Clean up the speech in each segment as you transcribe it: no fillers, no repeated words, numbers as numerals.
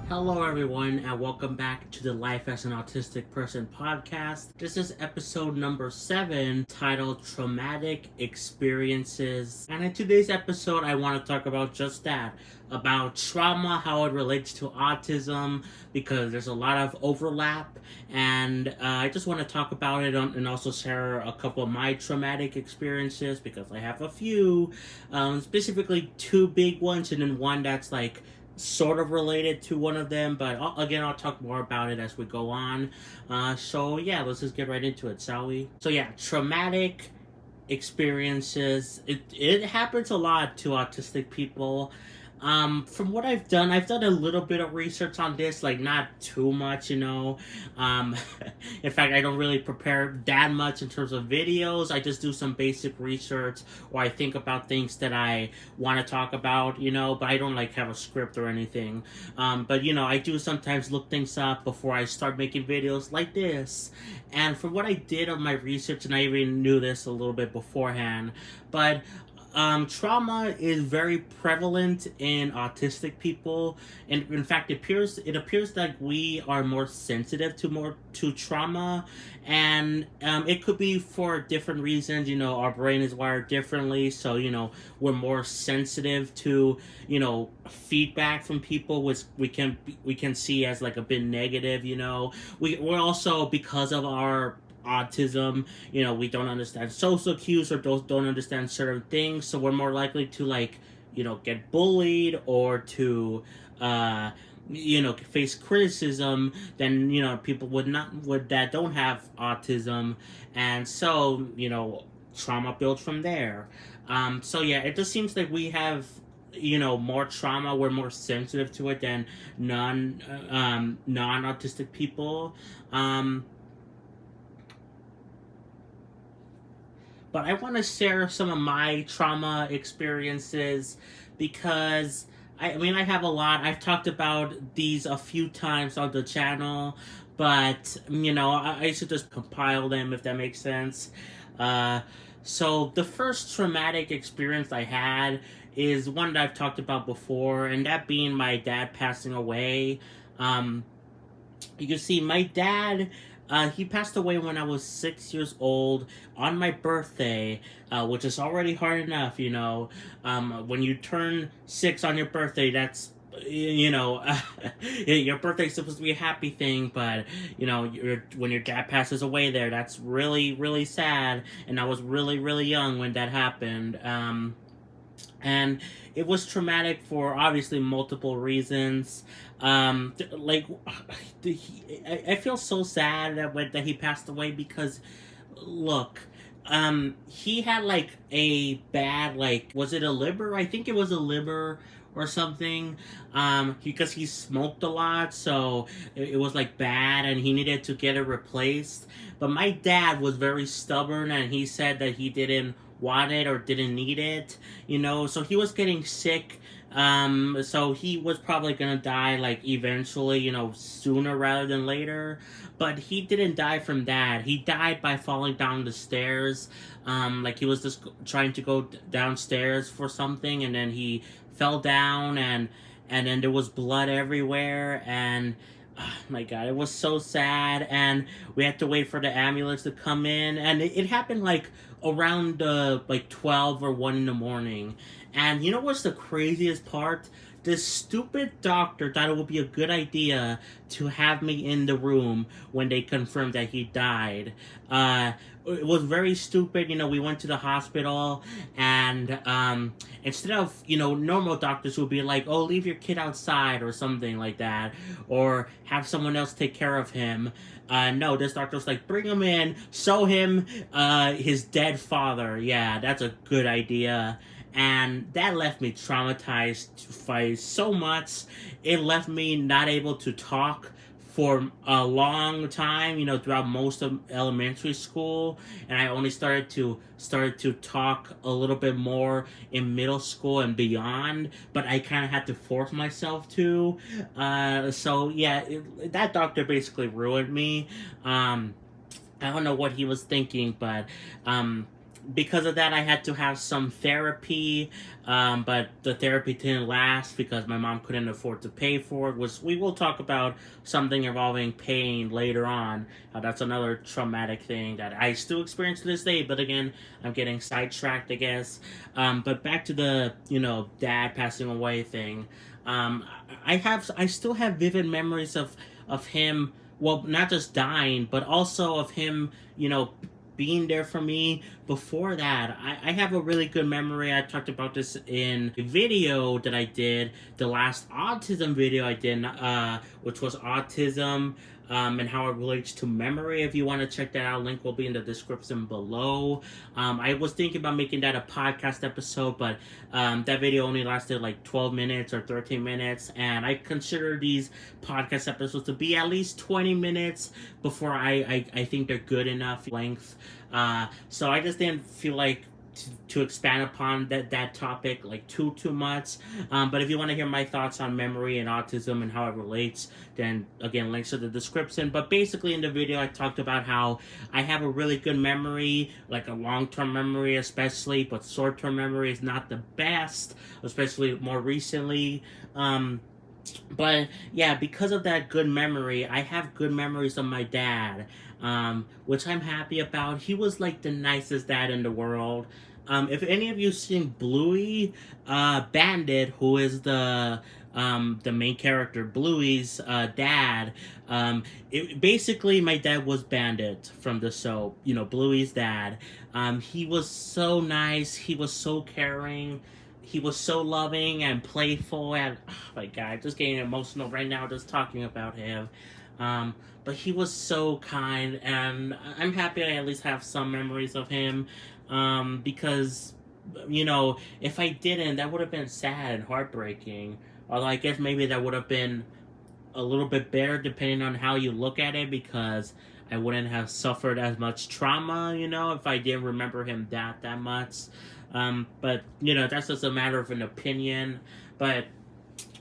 Hello, everyone, and welcome back to the Life as an Autistic Person podcast. This is episode number 7, titled Traumatic Experiences. And in today's episode, I want to talk about just that, about trauma, how it relates to autism, because there's a lot of overlap. And I just want to talk about it and also share a couple of my traumatic experiences, because I have a few, specifically 2 big ones, and then one that's like sort of related to one of them, but I'll talk more about it as we go on. So yeah, let's just get right into it, shall we? So yeah, traumatic experiences. It happens a lot to autistic people. From what I've done a little bit of research on this, like not too much, you know. Um, in fact, I don't really prepare that much in terms of videos. I just do some basic research, or I think about things that I want to talk about, you know. But I don't like have a script or anything. But you know, I do sometimes look things up before I start making videos like this. And from what I did of my research, and I even knew this a little bit beforehand, but trauma is very prevalent in autistic people, and in fact, it appears that we are more sensitive to trauma, and it could be for different reasons. You know, our brain is wired differently, so you know we're more sensitive to feedback from people, which we can see as like a bit negative. You know, we're also, because of our autism, you know, we don't understand social cues or don't understand certain things, so we're more likely to get bullied or to face criticism than people would that don't have autism. And so trauma builds from there. So yeah, it just seems like we have more trauma, we're more sensitive to it than non-autistic people. But I want to share some of my trauma experiences, because I have a lot. I've talked about these a few times on the channel, but I should just compile them, if that makes sense. So the first traumatic experience I had is one that I've talked about before, and that being my dad passing away. You can see my dad, he passed away when I was 6 years old on my birthday, which is already hard enough, you know. When you turn 6 on your birthday, that's, your birthday's supposed to be a happy thing, but, when your dad passes away there, that's really, really sad. And I was really, really young when that happened. And it was traumatic for obviously multiple reasons. I feel so sad that he passed away, because look, he had like a bad, was it a liver? I think it was a liver or something, because he smoked a lot, so it was like bad, and he needed to get it replaced. But my dad was very stubborn, and he said that he didn't want it or didn't need it, so he was getting sick. So he was probably gonna die, like, eventually, sooner rather than later. But he didn't die from that. He died by falling down the stairs. He was just trying to go downstairs for something, and then he fell down, and then there was blood everywhere, and oh my god, it was so sad. And we had to wait for the ambulance to come in, and it happened like around 12 or 1 in the morning. And you know what's the craziest part? This stupid doctor thought it would be a good idea to have me in the room when they confirmed that he died. It was very stupid. We went to the hospital, and instead of, normal doctors would be like, oh, leave your kid outside or something like that, or have someone else take care of him. No, this doctor was like, bring him in, show him his dead father. Yeah, that's a good idea. And that left me traumatized by so much. It left me not able to talk for a long time, throughout most of elementary school, and I only started to talk a little bit more in middle school and beyond. But I kind of had to force myself to. So yeah, that doctor basically ruined me. I don't know what he was thinking, but because of that, I had to have some therapy, but the therapy didn't last because my mom couldn't afford to pay for it. Which we will talk about something involving pain later on. That's another traumatic thing that I still experience to this day. But again, I'm getting sidetracked, I guess. But back to the dad passing away thing. I still have vivid memories of him. Well, not just dying, but also of him, being there for me before that. I have a really good memory. I talked about this in a video that I did, the last autism video I did, which was autism and how it relates to memory. If you want to check that out, link will be in the description below. I was thinking about making that a podcast episode, but that video only lasted like 12 minutes or 13 minutes, and I consider these podcast episodes to be at least 20 minutes before I think they're good enough length. So I just didn't feel like to expand upon that topic like too much. But if you want to hear my thoughts on memory and autism and how it relates, then again, links to the description. But basically in the video I talked about how I have a really good memory, like a long-term memory especially, but short-term memory is not the best, especially more recently. But yeah, because of that good memory, I have good memories of my dad, which I'm happy about. He was like the nicest dad in the world. If any of you seen Bluey, Bandit, who is the main character, Bluey's dad, basically my dad was Bandit from the show. Bluey's dad. He was so nice. He was so caring. He was so loving and playful, and oh my god, just getting emotional right now just talking about him. But he was so kind, and I'm happy I at least have some memories of him. Because, if I didn't, that would have been sad and heartbreaking. Although I guess maybe that would have been a little bit better depending on how you look at it, because I wouldn't have suffered as much trauma, if I didn't remember him that much. But, that's just a matter of an opinion. But,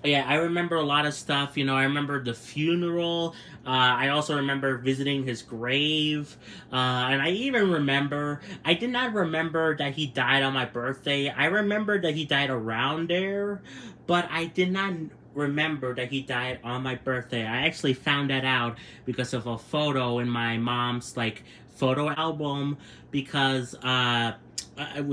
yeah, I remember a lot of stuff. I remember the funeral. I also remember visiting his grave. And I even remember, I did not remember that he died on my birthday. I remember that he died around there, but I did not remember that he died on my birthday. I actually found that out because of a photo in my mom's, photo album, because,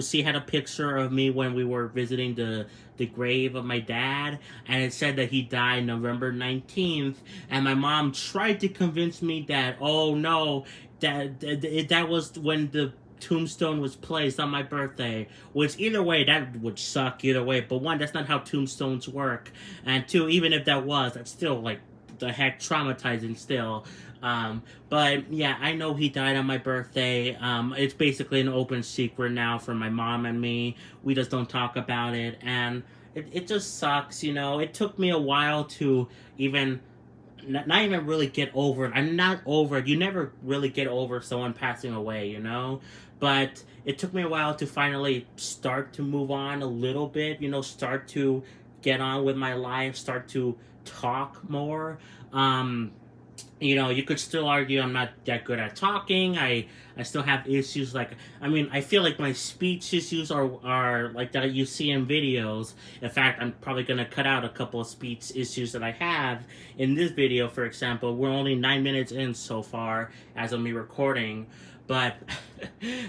she had a picture of me when we were visiting the grave of my dad, and it said that he died November 19th, and my mom tried to convince me that, oh no, that was when the tombstone was placed on my birthday, which either way, that would suck either way, but one, that's not how tombstones work, and two, even if that was, that's still, the heck traumatizing still. But yeah, I know he died on my birthday. It's basically an open secret now for my mom and me. We just don't talk about it, and it just sucks, It took me a while to even, not even really get over it. I'm not over it. You never really get over someone passing away, But it took me a while to finally start to move on a little bit, start to get on with my life, start to talk more. You could still argue I'm not that good at talking. I still have issues. I feel like my speech issues are like that you see in videos. In fact, I'm probably going to cut out a couple of speech issues that I have in this video, for example. We're only 9 minutes in so far as of me recording. But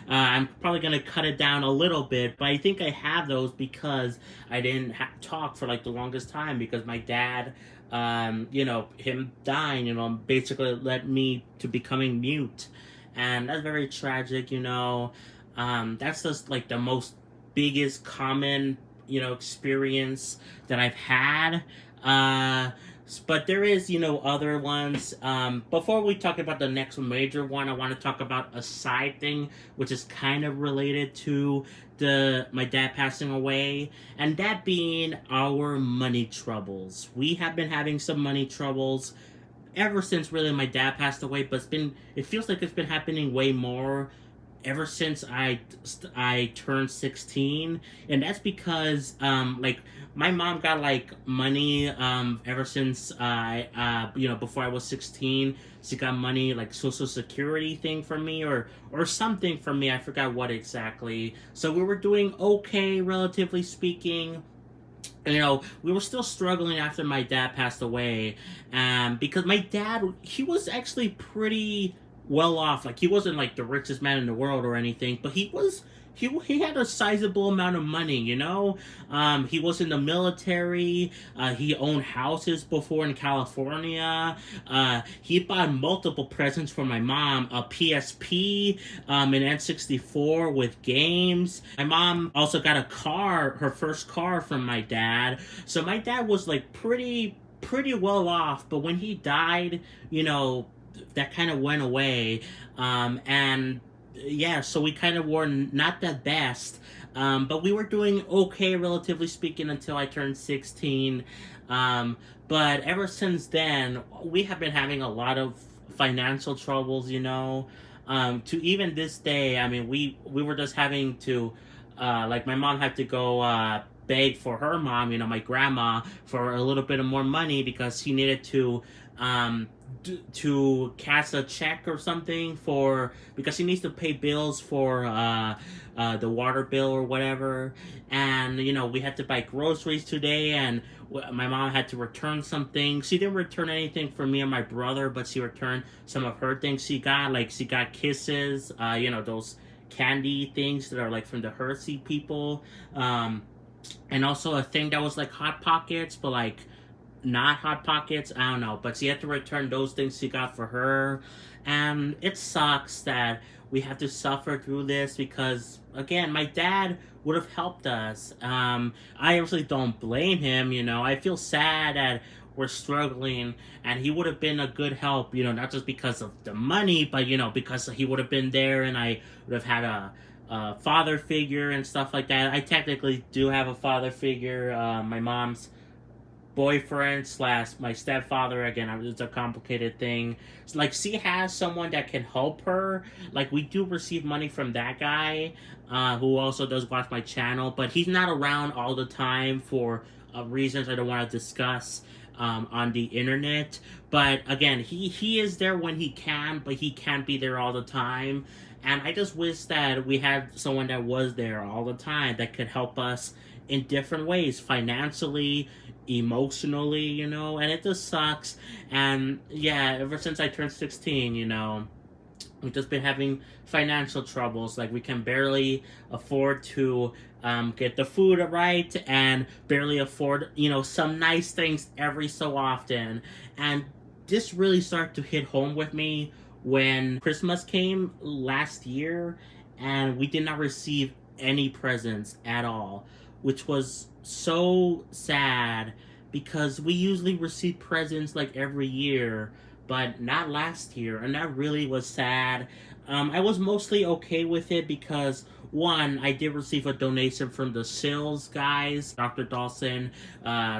I'm probably going to cut it down a little bit. But I think I have those because I didn't talk for the longest time, because my dad, him dying, basically led me to becoming mute. And that's very tragic, That's just the most biggest common, experience that I've had. But there is, other ones. Before we talk about the next major one, I want to talk about a side thing, which is kind of related to my dad passing away, and that being our money troubles. We have been having some money troubles ever since really my dad passed away, but it feels like it's been happening way more ever since I turned 16, and that's because like my mom got like money ever since I before I was 16. She got money like social security thing for me, or something for me. I forgot what exactly. So we were doing okay, relatively speaking. We were still struggling after my dad passed away, because my dad, he was actually pretty well off. Like, he wasn't like the richest man in the world or anything, but he had a sizable amount of money. He was in the military. He owned houses before in California. He bought multiple presents for my mom: a PSP, an N64 with games. My mom also got a car, her first car, from my dad. So my dad was like pretty well off. But when he died, that kind of went away. And yeah, so we kind of were not the best, but we were doing okay, relatively speaking, until I turned 16. But ever since then, we have been having a lot of financial troubles. To even this day. I mean, we were just having to, like, my mom had to go beg for her mom, my grandma, for a little bit of more money because she needed to cash a check or something, because she needs to pay bills for the water bill or whatever. And we had to buy groceries today, and my mom had to return some things. She didn't return anything for me and my brother, but she returned some of her things she got. Like, she got Kisses, those candy things that are like from the Hershey people, and also a thing that was like Hot Pockets, but like not Hot Pockets. I don't know, but she had to return those things she got for her. And it sucks that we have to suffer through this because, again, my dad would have helped us. I actually don't blame him. I feel sad that we're struggling, and he would have been a good help, not just because of the money, but because he would have been there, and I would have had a father figure and stuff like that. I technically do have a father figure. My mom's boyfriend / my stepfather. Again, it's a complicated thing. It's like, she has someone that can help her. Like, we do receive money from that guy, who also does watch my channel, but he's not around all the time for reasons I don't want to discuss on the internet. But again, he is there when he can, but he can't be there all the time. And I just wish that we had someone that was there all the time that could help us in different ways, financially, emotionally, and it just sucks. And yeah, ever since I turned 16, we've just been having financial troubles. Like, we can barely afford to get the food right, and barely afford, some nice things every so often. And this really started to hit home with me when Christmas came last year, and we did not receive any presents at all, which was so sad because we usually receive presents like every year, but not last year, and that really was sad. I was mostly okay with it because, one, I did receive a donation from the sales guys, Dr. Dawson,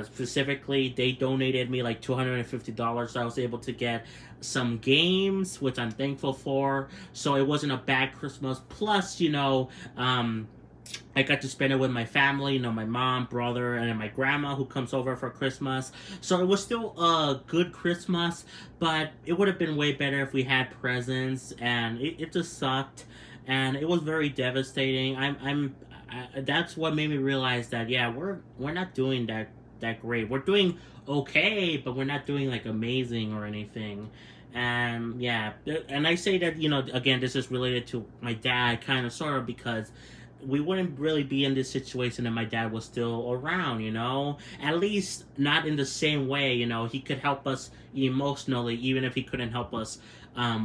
specifically. They donated me like $250, so I was able to get some games, which I'm thankful for. So it wasn't a bad Christmas. Plus, I got to spend it with my family, my mom, brother, and my grandma, who comes over for Christmas. So it was still a good Christmas, but it would have been way better if we had presents, and it just sucked, and it was very devastating. That's what made me realize that, yeah, we're not doing that great. We're doing okay, but we're not doing like amazing or anything. And yeah, and I say that, again, this is related to my dad, kind of, sort of, because we wouldn't really be in this situation if my dad was still around, At least not in the same way, He could help us emotionally, even if he couldn't help us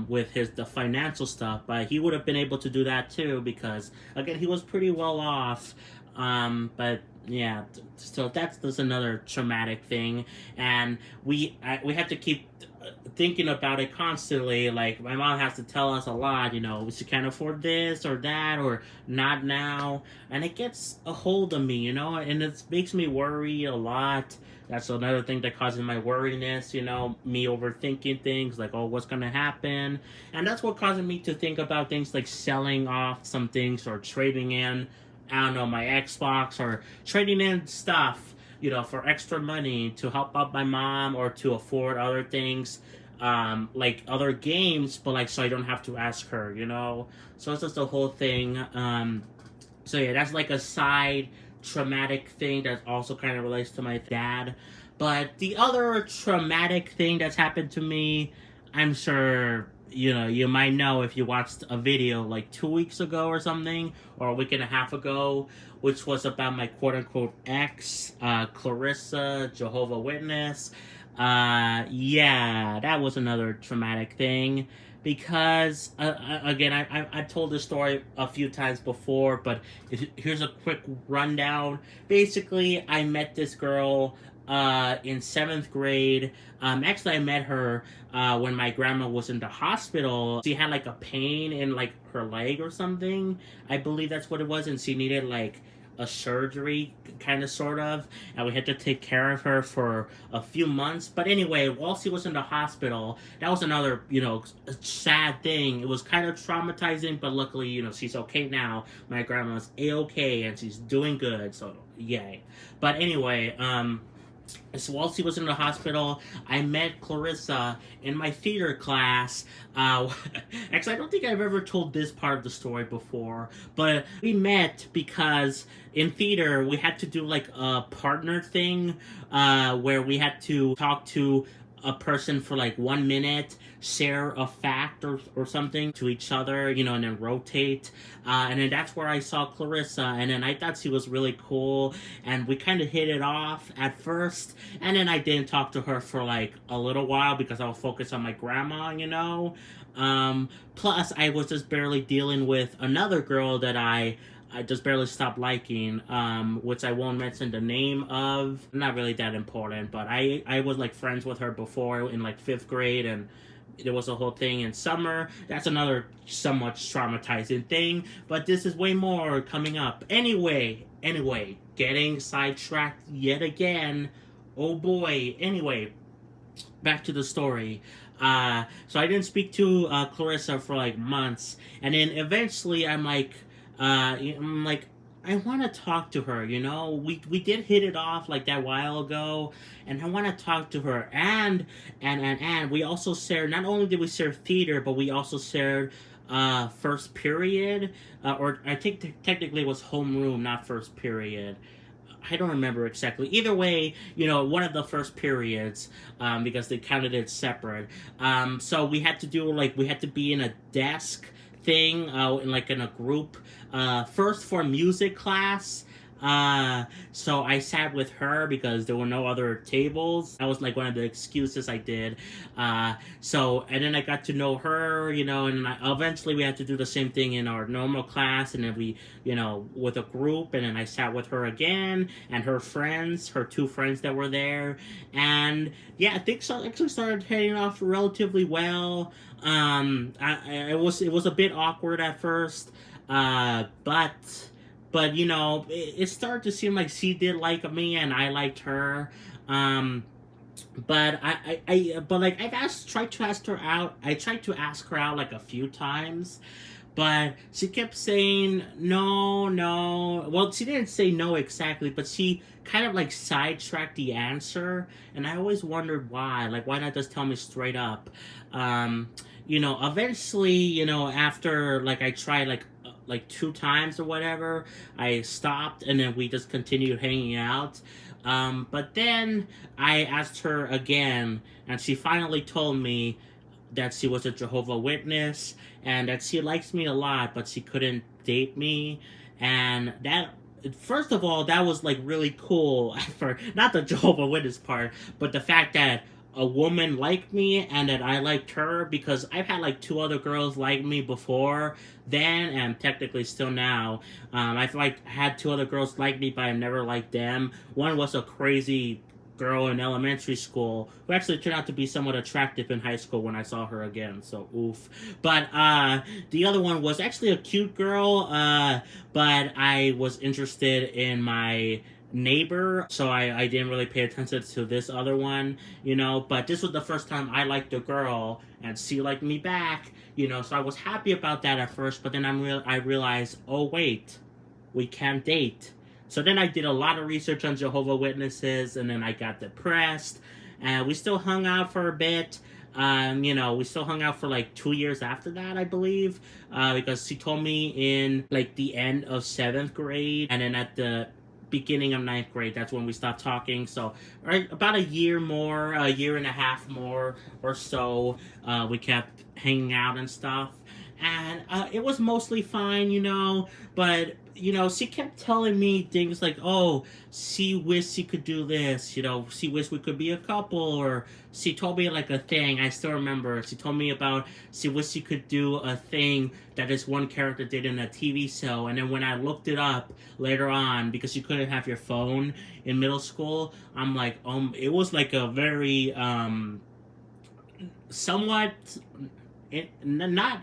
with the financial stuff. But he would have been able to do that too, because, again, he was pretty well off. But Yeah, so that's another traumatic thing, and we have to keep thinking about it constantly. Like my mom has to tell us a lot, she can't afford this or that or not now, and it gets a hold of me, and it makes me worry a lot. That's another thing that causes my worriness, me overthinking things like, oh, what's gonna happen, and that's what causes me to think about things like selling off some things or trading in, I don't know, my Xbox, or trading in stuff, for extra money to help out my mom or to afford other things, like other games, but like so I don't have to ask her, So it's just the whole thing. So yeah, that's like a side traumatic thing that also kind of relates to my dad. But the other traumatic thing that's happened to me, I'm sure you might know if you watched a video like 2 weeks ago or something, or a week and a half ago, which was about my quote unquote ex, Clarissa, Jehovah Witness. Yeah, that was another traumatic thing because again, I've told this story a few times before, but here's a quick rundown. Basically, I met this girl in seventh grade. Actually, I met her when my grandma was in the hospital. She had like a pain in like her leg or something. I believe that's what it was, and she needed like a surgery, kind of, sort of, and we had to take care of her for a few months. But anyway, while she was in the hospital, that was another, sad thing. It was kind of traumatizing, but luckily, she's okay now. My grandma's A-okay, and she's doing good, so yay. But anyway, so while she was in the hospital, I met Clarissa in my theater class. Actually, I don't think I've ever told this part of the story before, but we met because in theater we had to do like a partner thing, where we had to talk to a person for like 1 minute, share a fact or something to each other, and then rotate. And then that's where I saw Clarissa, and then I thought she was really cool, and we kind of hit it off at first, and then I didn't talk to her for like a little while because I was focused on my grandma, Plus, I was just barely dealing with another girl that I just barely stopped liking, which I won't mention the name of. Not really that important, but I was like friends with her before in like fifth grade, and there was a whole thing in summer. That's another somewhat traumatizing thing, but this is way more coming up. Anyway, getting sidetracked yet again. Oh boy. Anyway, back to the story. So I didn't speak to Clarissa for like months, and then eventually I'm like, I want to talk to her. We did hit it off like that while ago, and I want to talk to her. And we also shared. Not only did we share theater, but we also shared first period, or I think technically it was homeroom, not first period. I don't remember exactly. Either way, one of the first periods, because they counted it separate. So we had to be in a desk thing, in a group. First for music class. So I sat with her because there were no other tables. That was like one of the excuses I did. And then I got to know her, and eventually we had to do the same thing in our normal class, and then we, with a group, and then I sat with her again, and her two friends that were there, and yeah, things actually started heading off relatively well. It was a bit awkward at first, but it started to seem like she did like me and I liked her. But tried to ask her out. I tried to ask her out like a few times, but she kept saying no, no. Well, she didn't say no exactly, but she kind of like sidetracked the answer, and I always wondered why. Like, why not just tell me straight up? Eventually, after like I tried like 2 times or whatever, I stopped, and then we just continued hanging out. But then I asked her again, and she finally told me that she was a Jehovah Witness and that she likes me a lot, but she couldn't date me. And that, first of all, that was like really cool for not the Jehovah Witness part, but the fact that a woman liked me and that I liked her, because I've had like two other girls like me before then, and technically still now. I've like had two other girls like me, but I've never liked them. One was a crazy girl in elementary school who actually turned out to be somewhat attractive in high school when I saw her again. So oof. But the other one was actually a cute girl, but I was interested in my neighbor, so I didn't really pay attention to this other one, but this was the first time I liked a girl and she liked me back, so I was happy about that at first, but then I realized, oh wait, we can't date. So then I did a lot of research on Jehovah Witnesses, and then I got depressed, and we still hung out for a bit. We still hung out for like 2 years after that, I believe, because she told me in like the end of 7th grade, and then at the beginning of 9th grade, that's when we stopped talking. So right, about a year and a half more or so, we kept hanging out and stuff, and it was mostly fine, but she kept telling me things like, oh, she wished she could do this, she wished we could be a couple, or she told me like a thing, I still remember, she told me about she wished she could do a thing that this one character did in a TV show, and then when I looked it up later on, because you couldn't have your phone in middle school, I'm like, it was like a very, somewhat, not,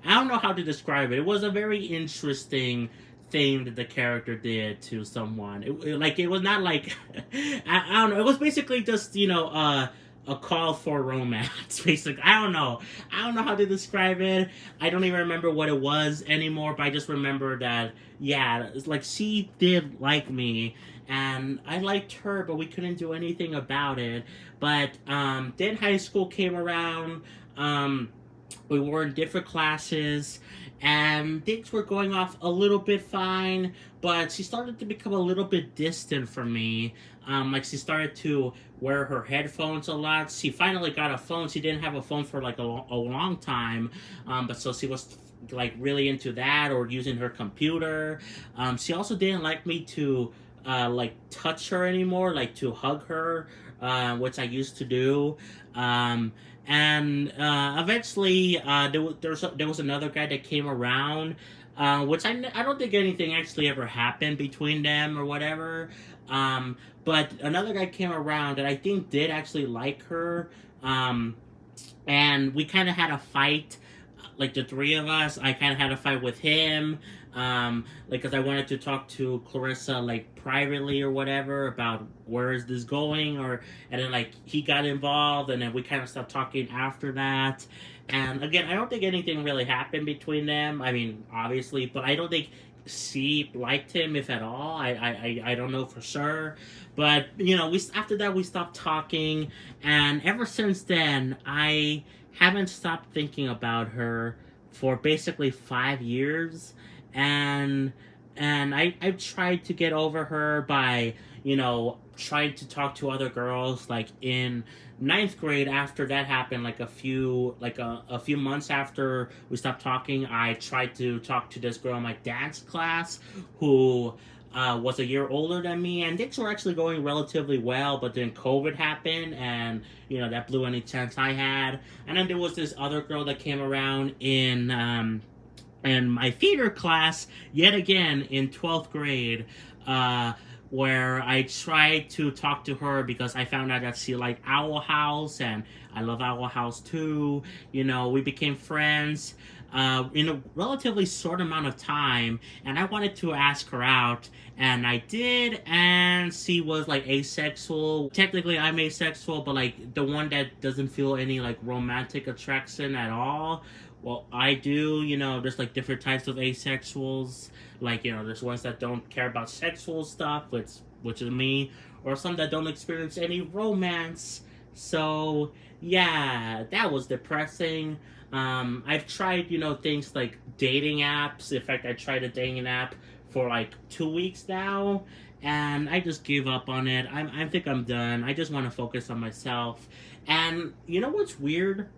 I don't know how to describe it. It was a very interesting thing that the character did to someone. It was not like I don't know. It was basically just a call for romance. Basically, I don't know how to describe it. I don't even remember what it was anymore. But I just remember that it's like she did like me, and I liked her, but we couldn't do anything about it. But then high school came around. We were in different classes, and things were going off a little bit fine, but she started to become a little bit distant from me. Like, she started to wear her headphones a lot. She finally got a phone. She didn't have a phone for like a long time, but so she was like really into that, or using her computer. She also didn't like me to like touch her anymore, like to hug her, which I used to do. And eventually, there was another guy that came around, which I don't think anything actually ever happened between them or whatever. But another guy came around that I think did actually like her, and we kind of had a fight. Like, the three of us, I kind of had a fight with him, because I wanted to talk to Clarissa, like, privately or whatever, about where is this going, and then, like, he got involved, and then we kind of stopped talking after that. And again, I don't think anything really happened between them. I mean, obviously, but I don't think she liked him, if at all. I don't know for sure. But, after that, we stopped talking, and ever since then, I haven't stopped thinking about her for basically 5 years, and I've tried to get over her by trying to talk to other girls. Like, in 9th grade, after that happened, like a few months after we stopped talking, I tried to talk to this girl in my dance class who was a year older than me, and things were actually going relatively well, but then COVID happened, and that blew any chance I had. And then there was this other girl that came around in my theater class yet again in 12th grade, where I tried to talk to her because I found out that she liked Owl House, and I love Owl House too. We became friends in a relatively short amount of time, and I wanted to ask her out, and I did, and she was like asexual. Technically, I'm asexual, but like the one that doesn't feel any like romantic attraction at all. Well, I do. There's like different types of asexuals. Like, there's ones that don't care about sexual stuff, which is me, or some that don't experience any romance. So yeah, that was depressing. I've tried, things like dating apps. In fact, I tried a dating app for like 2 weeks now, and I just gave up on it. I think I'm done. I just want to focus on myself. And you know what's weird?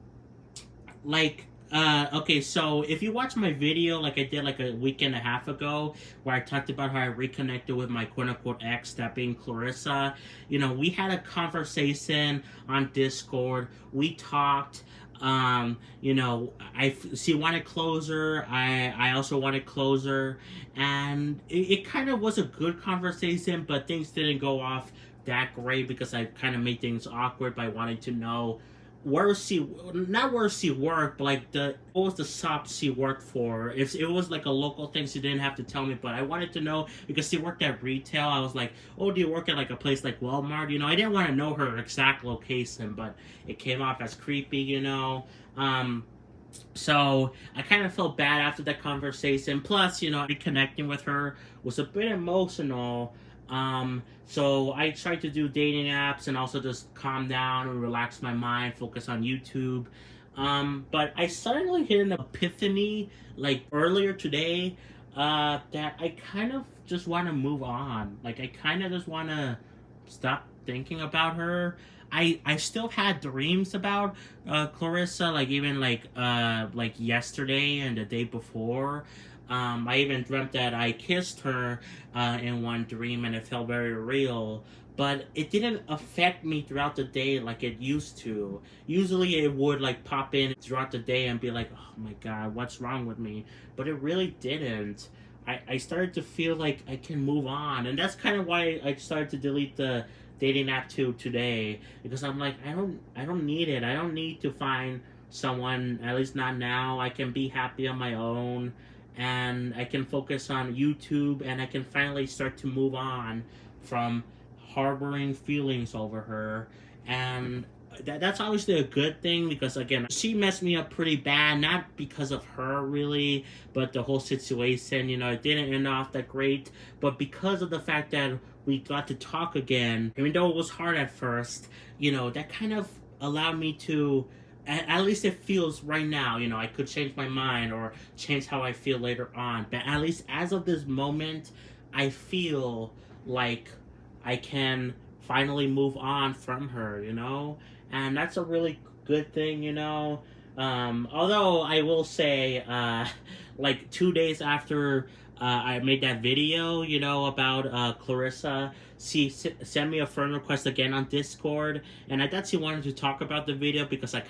Like, Okay, so if you watch my video, like I did like a week and a half ago, where I talked about how I reconnected with my quote unquote ex, that being Clarissa, we had a conversation on Discord. We talked. She wanted closure. I also wanted closure, and it kind of was a good conversation, but things didn't go off that great because I kind of made things awkward by wanting to know where she not where she worked, but like the what was the shop she worked for. If it was like a local thing, she didn't have to tell me, but I wanted to know because she worked at retail. I was like, oh, do you work at like a place like Walmart? I didn't want to know her exact location, but it came off as creepy. So I kind of felt bad after that conversation. Plus, reconnecting with her was a bit emotional. So I tried to do dating apps and also just calm down and relax my mind, focus on YouTube. But I suddenly hit an epiphany like earlier today, that I kind of just want to move on. Like I kind of just want to stop thinking about her. I still had dreams about Clarissa, like even like yesterday and the day before. I even dreamt that I kissed her in one dream, and it felt very real. But it didn't affect me throughout the day like it used to. Usually, it would like pop in throughout the day and be like, "Oh my god, what's wrong with me?" But it really didn't. I started to feel like I can move on, and that's kind of why I started to delete the dating app too today, because I'm like, I don't need it. I don't need to find someone, at least not now. I can be happy on my own, and I can focus on YouTube, and I can finally start to move on from harboring feelings over her. And that's obviously a good thing, because again, she messed me up pretty bad, not because of her really, but the whole situation. It didn't end off that great, but because of the fact that we got to talk again, even though it was hard at first, that kind of allowed me to, at least it feels right now, I could change my mind or change how I feel later on, but at least as of this moment, I feel like I can finally move on from her. And that's a really good thing. Although I will say, like 2 days after I made that video, about Clarissa, she sent me a friend request again on Discord, and I thought she wanted to talk about the video because I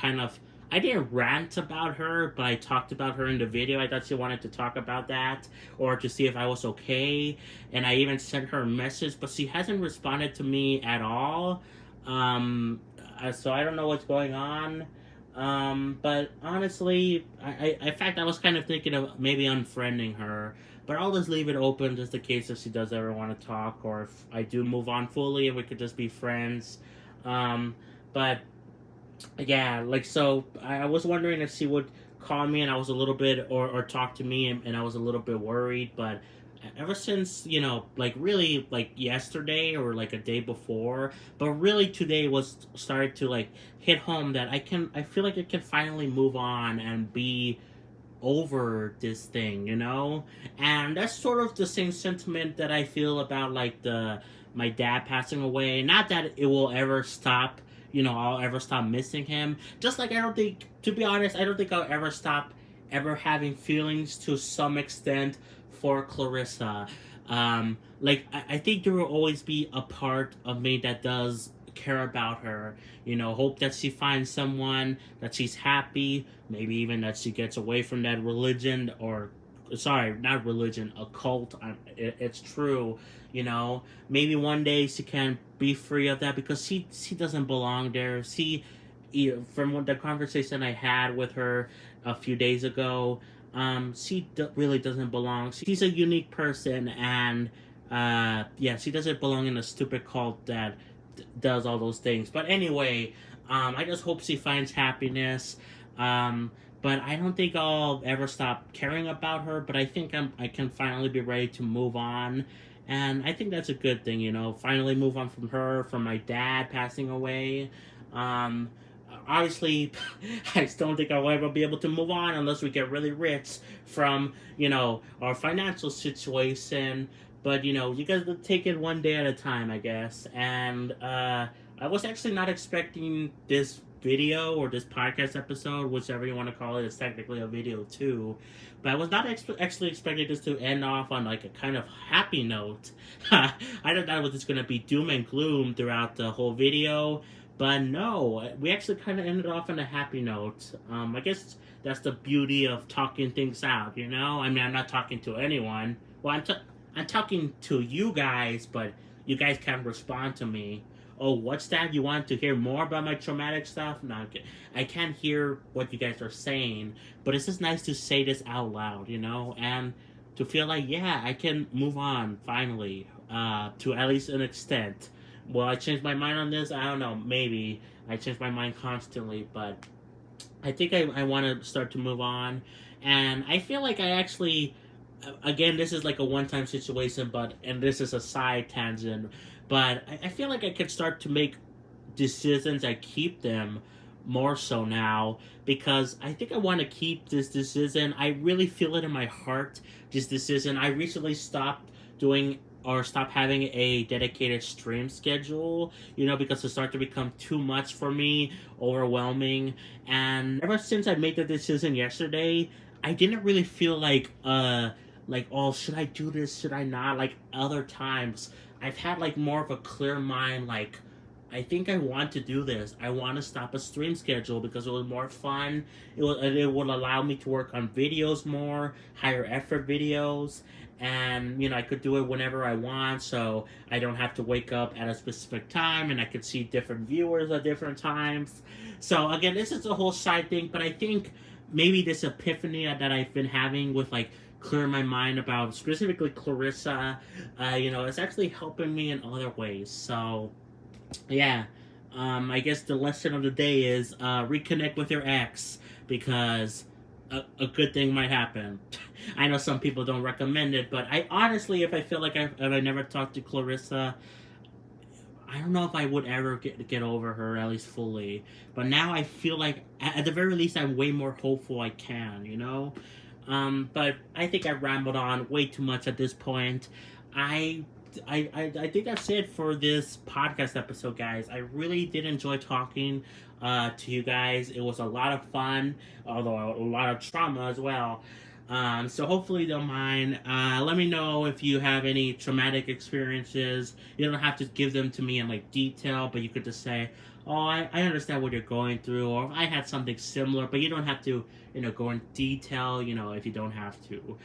didn't rant about her, but I talked about her in the video. I thought she wanted to talk about that, or to see if I was okay, and I even sent her a message, but she hasn't responded to me at all. So I don't know what's going on. But honestly, in fact, I was kind of thinking of maybe unfriending her, but I'll just leave it open just in case if she does ever want to talk, or if I do move on fully and we could just be friends. But yeah, like, so I was wondering if she would call me, and I was a little bit, or talk to me, and I was a little bit worried, but ever since, like really like yesterday or like a day before, but really today was started to like hit home that I feel like I can finally move on and be over this thing. And that's sort of the same sentiment that I feel about like the my dad passing away. Not that it will ever stop, I'll ever stop missing him. Just like I don't think, to be honest, I don't think I'll ever stop ever having feelings to some extent for Clarissa. Like I think there will always be a part of me that does care about her. Hope that she finds someone, that she's happy, maybe even that she gets away from that religion, or sorry, not religion, a cult. It's true. Maybe one day she can be free of that, because she doesn't belong there. From the conversation I had with her a few days ago, she really doesn't belong. She's a unique person, and yeah, she doesn't belong in a stupid cult that does all those things. But anyway, I just hope she finds happiness. But I don't think I'll ever stop caring about her. But I think I can finally be ready to move on, and I think that's a good thing. Finally move on from her, from my dad passing away. Obviously, I still don't think I'll ever be able to move on unless we get really rich from, our financial situation. But, you guys will take it one day at a time, I guess. And I was actually not expecting this video or this podcast episode, whichever you want to call it, is technically a video too. But I was not actually expecting this to end off on like a kind of happy note. I thought that was just going to be doom and gloom throughout the whole video. But no, we actually kind of ended off on a happy note. I guess that's the beauty of talking things out, you know? I mean, I'm not talking to anyone. Well, I'm talking to you guys, but you guys can't respond to me. Oh, what's that? You want to hear more about my traumatic stuff? No, I can't hear what you guys are saying, but it's just nice to say this out loud, you know? And to feel like, yeah, I can move on, finally, to at least an extent. Will I change my mind on this? I don't know. Maybe. I change my mind constantly, but I think I want to start to move on. And I feel like I actually, again, this is like a one-time situation, and this is a side tangent, but I feel like I could start to make decisions. I keep them more so now because I think I want to keep this decision. I really feel it in my heart, this decision. I recently stopped doing or stop having a dedicated stream schedule, you know, because it started to become too much for me, overwhelming. And ever since I made the decision yesterday, I didn't really feel like, oh, should I do this? Should I not? Like other times, I've had like more of a clear mind, like, I think I want to do this. I want to stop a stream schedule because it was more fun. It would allow me to work on videos more, higher effort videos, and you know I could do it whenever I want. So I don't have to wake up at a specific time, and I could see different viewers at different times. So again, this is a whole side thing, but I think maybe this epiphany that I've been having with like clearing my mind about specifically Clarissa, you know, it's actually helping me in other ways. So. Yeah, I guess the lesson of the day is reconnect with your ex because a good thing might happen. I know some people don't recommend it, but I honestly, if I feel like if I never talked to Clarissa, I don't know if I would ever get over her, at least fully. But now I feel like, at the very least, I'm way more hopeful I can, you know? But I think I rambled on way too much at this point. I think that's it for this podcast episode, guys. I really did enjoy talking to you guys. It was a lot of fun, although a lot of trauma as well. So hopefully you don't mind. Let me know if you have any traumatic experiences. You don't have to give them to me in like detail, but you could just say, "Oh, I understand what you're going through," or "I had something similar," but you don't have to, you know, go in detail. You know, if you don't have to,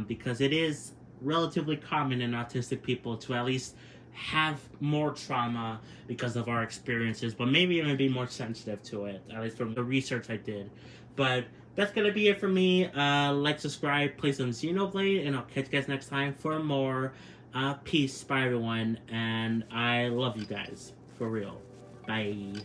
because it is relatively common in autistic people to at least have more trauma because of our experiences, but maybe even be more sensitive to it, at least from the research I did. But that's gonna be it for me. Like, subscribe, play some Xenoblade, and I'll catch you guys next time for more. Peace, bye everyone, and I love you guys, for real. Bye.